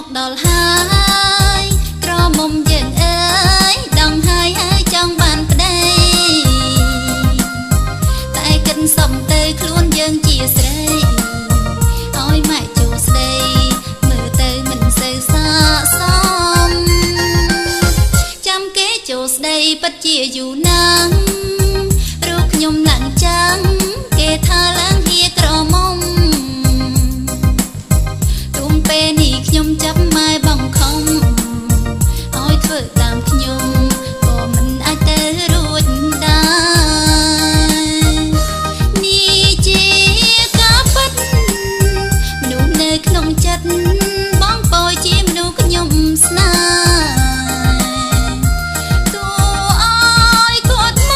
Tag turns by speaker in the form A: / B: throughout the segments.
A: មកដល់ហើយក្រមុំយើងអើយដងហើយចង់បានប្តីតែគិតសំទៅខ្លួនយើងជាស្រីឲ្យម៉ែជួស្ដីមើលទៅមិនសូវស័ក្តិសមចាំគេជួស្ដីពិតជាយូរណាស់រូបខ្ញុំឡើងចាំងគេថាឡើងហៀក្រមុំទុំពេលនេះខ្ញុំចាប់ម៉ែបងខំឲ្យធ្វើតាមខ្ញុំក៏មិនអាចទៅរួចដែរនេះជាការពិតមនុស្សនៅក្នុងចិត្តបងពយជាមនុស្សខ្ញុំស្នេហ៍ទោះឲ្យគាត់ម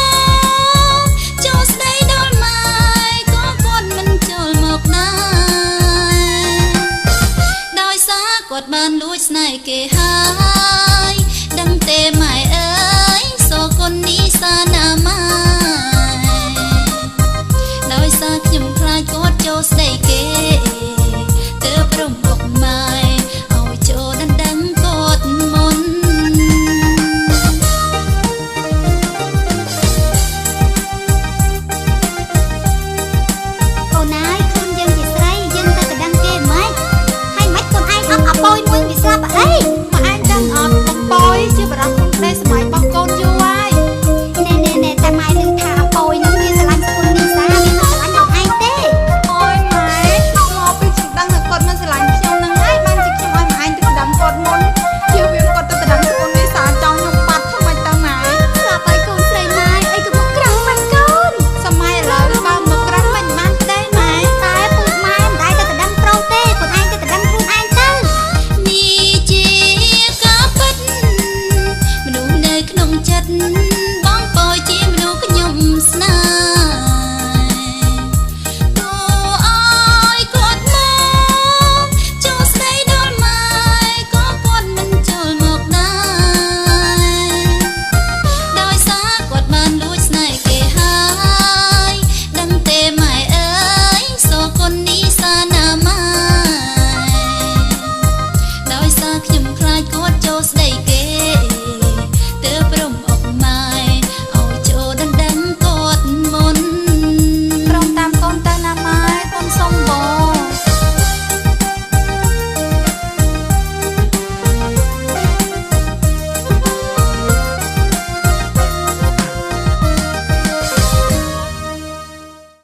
A: កចូលស្ដីដល់ម៉ែក៏គាត់មិនចូលមកដែរដោយសារគាត់បានលួចស្នេហ៍គេ